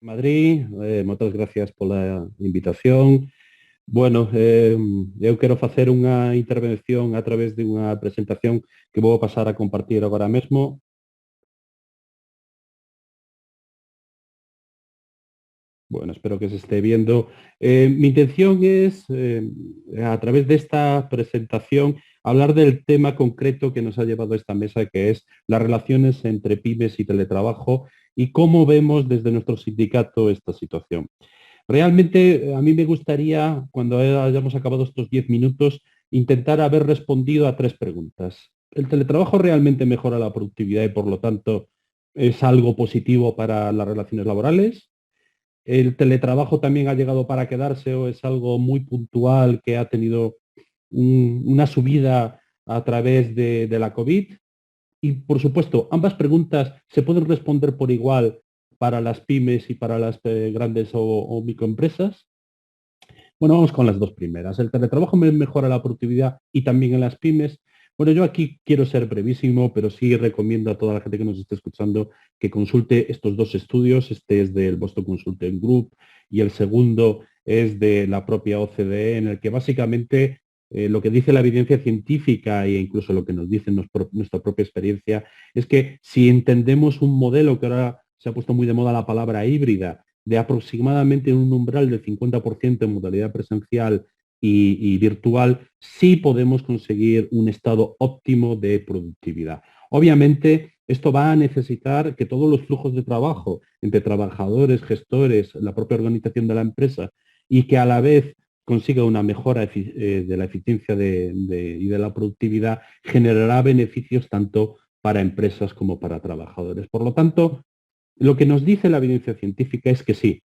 Madrid, moitas gracias pola invitación. Bueno, eu quero facer unha intervención a través de unha presentación que vou pasar a compartir agora mesmo. Bueno, espero que se esté viendo. Mi intención es, a través de esta presentación, hablar del tema concreto que nos ha llevado a esta mesa, que es las relaciones entre pymes y teletrabajo y cómo vemos desde nuestro sindicato esta situación. Realmente a mí me gustaría, cuando hayamos acabado estos 10 minutos, intentar haber respondido a tres preguntas. ¿El teletrabajo realmente mejora la productividad y por lo tanto es algo positivo para las relaciones laborales? ¿El teletrabajo también ha llegado para quedarse o es algo muy puntual que ha tenido una subida a través de la COVID? Y, por supuesto, ambas preguntas se pueden responder por igual para las pymes y para las grandes o microempresas. Bueno, vamos con las dos primeras. ¿El teletrabajo mejora la productividad y también en las pymes? Bueno, yo aquí quiero ser brevísimo, pero sí recomiendo a toda la gente que nos esté escuchando que consulte estos dos estudios. Este es del Boston Consulting Group y el segundo es de la propia OCDE, en el que básicamente lo que dice la evidencia científica e incluso lo que nos dice nuestra propia experiencia es que si entendemos un modelo que ahora se ha puesto muy de moda la palabra híbrida, de aproximadamente un umbral del 50% en modalidad presencial y virtual, sí podemos conseguir un estado óptimo de productividad. Obviamente, esto va a necesitar que todos los flujos de trabajo entre trabajadores, gestores, la propia organización de la empresa y que a la vez consiga una mejora de la eficiencia y de la productividad, generará beneficios tanto para empresas como para trabajadores. Por lo tanto, lo que nos dice la evidencia científica es que sí,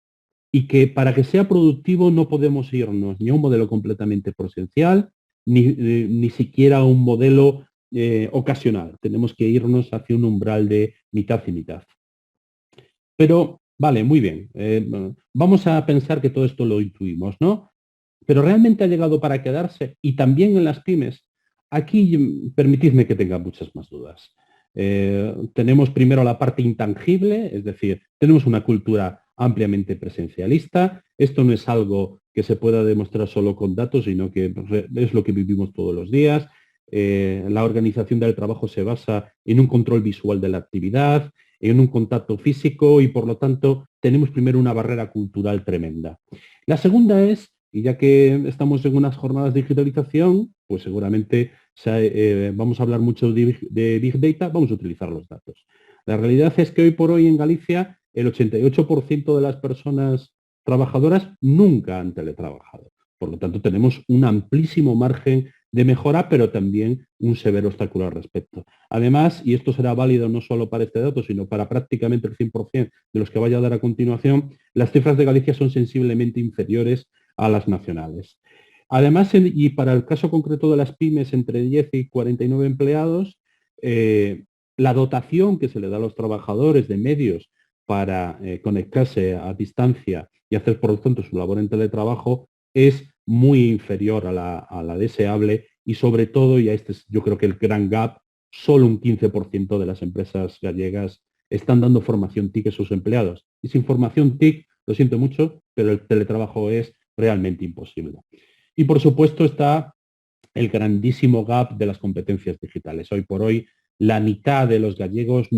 y que para que sea productivo no podemos irnos ni a un modelo completamente presencial, ni siquiera a un modelo ocasional. Tenemos que irnos hacia un umbral de mitad y mitad. Pero, vale, muy bien. Vamos a pensar que todo esto lo intuimos, ¿no? Pero realmente ha llegado para quedarse y también en las pymes. Aquí permitidme que tenga muchas más dudas. Tenemos primero la parte intangible, es decir, tenemos una cultura ampliamente presencialista. Esto no es algo que se pueda demostrar solo con datos, sino que es lo que vivimos todos los días. La organización del trabajo se basa en un control visual de la actividad, en un contacto físico y, por lo tanto, tenemos primero una barrera cultural tremenda. La segunda es, y ya que estamos en unas jornadas de digitalización, pues seguramente vamos a hablar mucho de Big Data, vamos a utilizar los datos. La realidad es que hoy por hoy en Galicia el 88% de las personas trabajadoras nunca han teletrabajado. Por lo tanto, tenemos un amplísimo margen de mejora, pero también un severo obstáculo al respecto. Además, y esto será válido no solo para este dato, sino para prácticamente el 100% de los que vaya a dar a continuación, las cifras de Galicia son sensiblemente inferiores a las nacionales. Además, y para el caso concreto de las pymes entre 10 y 49 empleados, la dotación que se le da a los trabajadores de medios para conectarse a distancia y hacer, por lo tanto, su labor en teletrabajo es muy inferior a la deseable y, sobre todo, y a este es yo creo que el gran gap, solo un 15% de las empresas gallegas están dando formación TIC a sus empleados. Y sin formación TIC, lo siento mucho, pero el teletrabajo es realmente imposible. Y, por supuesto, está el grandísimo gap de las competencias digitales. Hoy por hoy, la mitad de los gallegos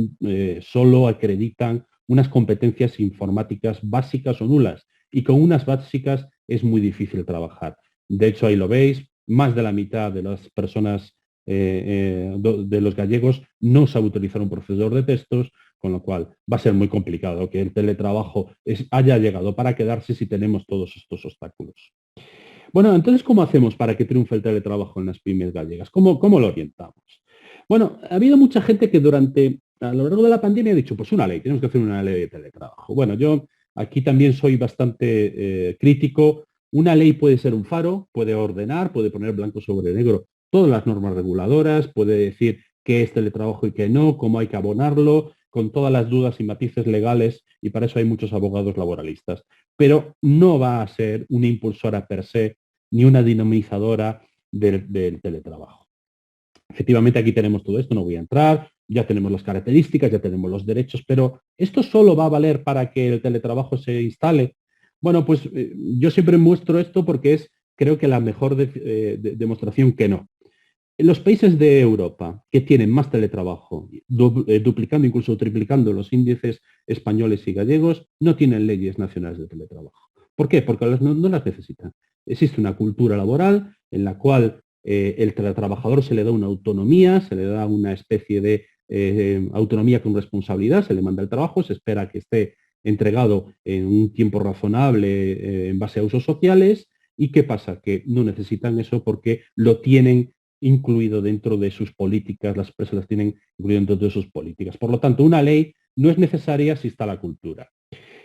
solo acreditan unas competencias informáticas básicas o nulas, y con unas básicas es muy difícil trabajar. De hecho, ahí lo veis, más de la mitad de las personas de los gallegos no sabe utilizar un procesador de textos, con lo cual va a ser muy complicado que el teletrabajo haya llegado para quedarse si tenemos todos estos obstáculos. Bueno, entonces, ¿cómo hacemos para que triunfe el teletrabajo en las pymes gallegas? ¿Cómo lo orientamos? Bueno, ha habido mucha gente que a lo largo de la pandemia ha dicho, pues una ley, tenemos que hacer una ley de teletrabajo. Bueno, yo aquí también soy bastante crítico. Una ley puede ser un faro, puede ordenar, puede poner blanco sobre negro todas las normas reguladoras, puede decir qué es teletrabajo y qué no, cómo hay que abonarlo, con todas las dudas y matices legales, y para eso hay muchos abogados laboralistas. Pero no va a ser una impulsora per se ni una dinamizadora del teletrabajo. Efectivamente, aquí tenemos todo esto, no voy a entrar. ya tenemos las características, ya tenemos los derechos, pero ¿esto solo va a valer para que el teletrabajo se instale? Bueno, pues yo siempre muestro esto porque es, creo que la mejor demostración que no. En los países de Europa que tienen más teletrabajo, duplicando, incluso triplicando los índices españoles y gallegos, no tienen leyes nacionales de teletrabajo. ¿Por qué? Porque no las necesitan. Existe una cultura laboral en la cual el teletrabajador se le da una autonomía, se le da una especie de autonomía con responsabilidad, se le manda el trabajo, se espera que esté entregado en un tiempo razonable en base a usos sociales. ¿Y qué pasa? Que no necesitan eso porque lo tienen incluido dentro de sus políticas, las empresas las tienen incluido dentro de sus políticas. Por lo tanto, una ley no es necesaria si está la cultura.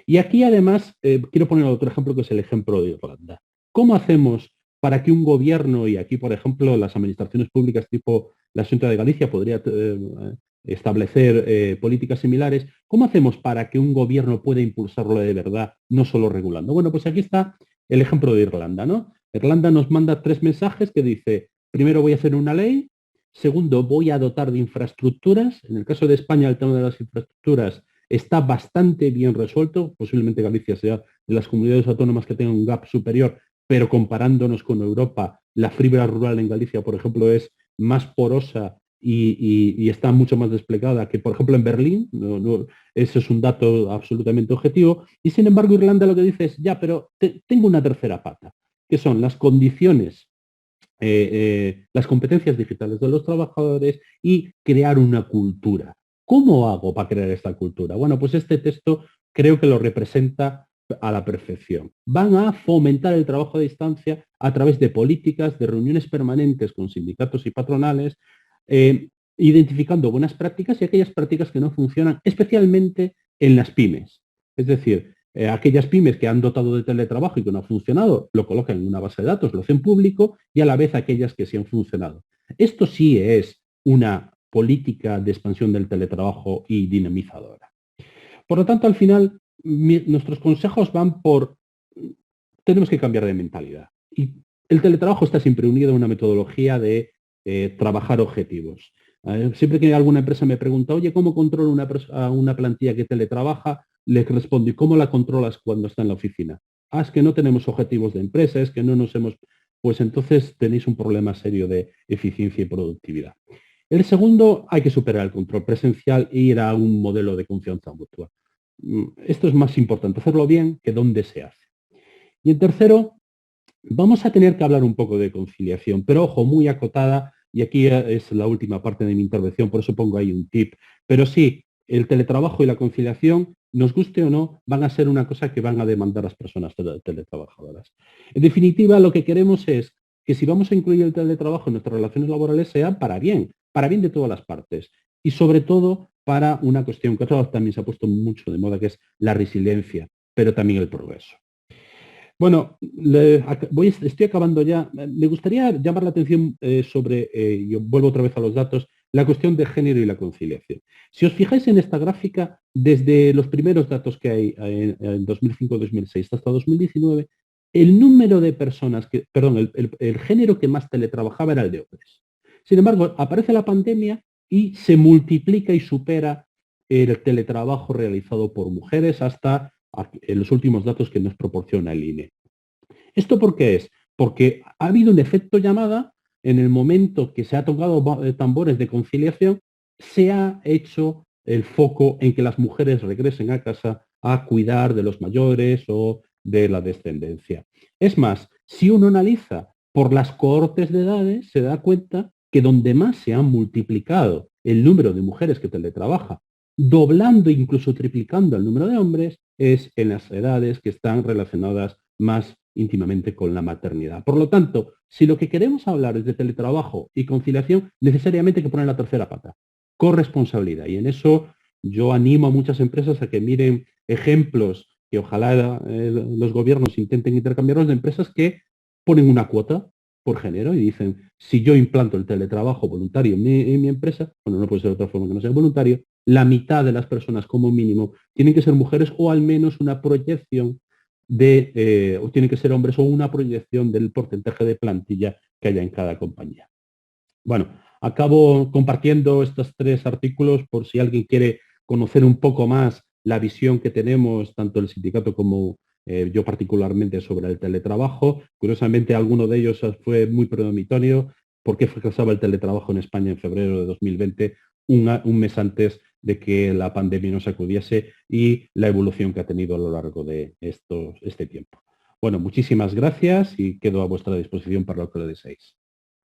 Y aquí además quiero poner otro ejemplo que es el ejemplo de Irlanda. ¿Cómo hacemos para que un gobierno, y aquí por ejemplo las administraciones públicas tipo la Xunta de Galicia podría establecer políticas similares, ¿cómo hacemos para que un gobierno pueda impulsarlo de verdad, no solo regulando? Bueno, pues aquí está el ejemplo de Irlanda, ¿no? Irlanda nos manda 3 mensajes que dice, primero voy a hacer una ley, segundo voy a dotar de infraestructuras, en el caso de España el tema de las infraestructuras está bastante bien resuelto, posiblemente Galicia sea de las comunidades autónomas que tenga un gap superior, pero comparándonos con Europa, la fibra rural en Galicia, por ejemplo, es más porosa y está mucho más desplegada que, por ejemplo, en Berlín. Ese es un dato absolutamente objetivo. Y sin embargo, Irlanda lo que dice es, ya, pero tengo una tercera pata, que son las condiciones las competencias digitales de los trabajadores y crear una cultura. ¿Cómo hago para crear esta cultura? Bueno, pues este texto creo que lo representa a la perfección. Van a fomentar el trabajo a distancia a través de políticas, de reuniones permanentes con sindicatos y patronales, identificando buenas prácticas y aquellas prácticas que no funcionan, especialmente en las pymes. Es decir, aquellas pymes que han dotado de teletrabajo y que no ha funcionado, lo colocan en una base de datos, lo hacen público y a la vez aquellas que sí han funcionado. Esto sí es una política de expansión del teletrabajo y dinamizadora. Por lo tanto, al final, nuestros consejos van por, tenemos que cambiar de mentalidad. Y el teletrabajo está siempre unido a una metodología de trabajar objetivos. Siempre que alguna empresa me pregunta, oye, ¿cómo controlo a una plantilla que teletrabaja? Le respondo, ¿y cómo la controlas cuando está en la oficina? Ah, es que no tenemos objetivos de empresa, es que no nos hemos... Pues entonces tenéis un problema serio de eficiencia y productividad. El segundo, hay que superar el control presencial e ir a un modelo de confianza mutua. Esto es más importante, hacerlo bien que dónde se hace. Y en tercero, vamos a tener que hablar un poco de conciliación, pero ojo, muy acotada, y aquí es la última parte de mi intervención, por eso pongo ahí un tip. Pero sí, el teletrabajo y la conciliación, nos guste o no, van a ser una cosa que van a demandar las personas teletrabajadoras. En definitiva, lo que queremos es que si vamos a incluir el teletrabajo en nuestras relaciones laborales, sea para bien de todas las partes. Y sobre todo para una cuestión que también se ha puesto mucho de moda, que es la resiliencia, pero también el progreso. Bueno, estoy acabando ya. Me gustaría llamar la atención sobre, yo vuelvo otra vez a los datos, la cuestión de género y la conciliación. Si os fijáis en esta gráfica, desde los primeros datos que hay en 2005-2006 hasta 2019, el número de personas perdón, el género que más teletrabajaba era el de hombres. Sin embargo, aparece la pandemia y se multiplica y supera el teletrabajo realizado por mujeres hasta en los últimos datos que nos proporciona el INE. ¿Esto por qué es? Porque ha habido un efecto llamada en el momento que se ha tocado tambores de conciliación, se ha hecho el foco en que las mujeres regresen a casa a cuidar de los mayores o de la descendencia. Es más, si uno analiza por las cohortes de edades, se da cuenta que donde más se ha multiplicado el número de mujeres que teletrabaja, doblando e incluso triplicando el número de hombres, es en las edades que están relacionadas más íntimamente con la maternidad. Por lo tanto, si lo que queremos hablar es de teletrabajo y conciliación, necesariamente hay que poner la tercera pata, corresponsabilidad. Y en eso yo animo a muchas empresas a que miren ejemplos que ojalá los gobiernos intenten intercambiarlos de empresas que ponen una cuota por género y dicen, si yo implanto el teletrabajo voluntario en mi empresa, bueno, no puede ser de otra forma que no sea voluntario, la mitad de las personas como mínimo tienen que ser mujeres o al menos una proyección o tienen que ser hombres o una proyección del porcentaje de plantilla que haya en cada compañía. Bueno, Acabo compartiendo estos 3 artículos por si alguien quiere conocer un poco más la visión que tenemos, tanto el sindicato como yo particularmente, sobre el teletrabajo. Curiosamente, alguno de ellos fue muy premonitorio. ¿Por qué fracasaba el teletrabajo en España en febrero de 2020, un mes antes de que la pandemia nos sacudiese, y la evolución que ha tenido a lo largo de este tiempo? Bueno, muchísimas gracias y quedo a vuestra disposición para lo que lo deseéis.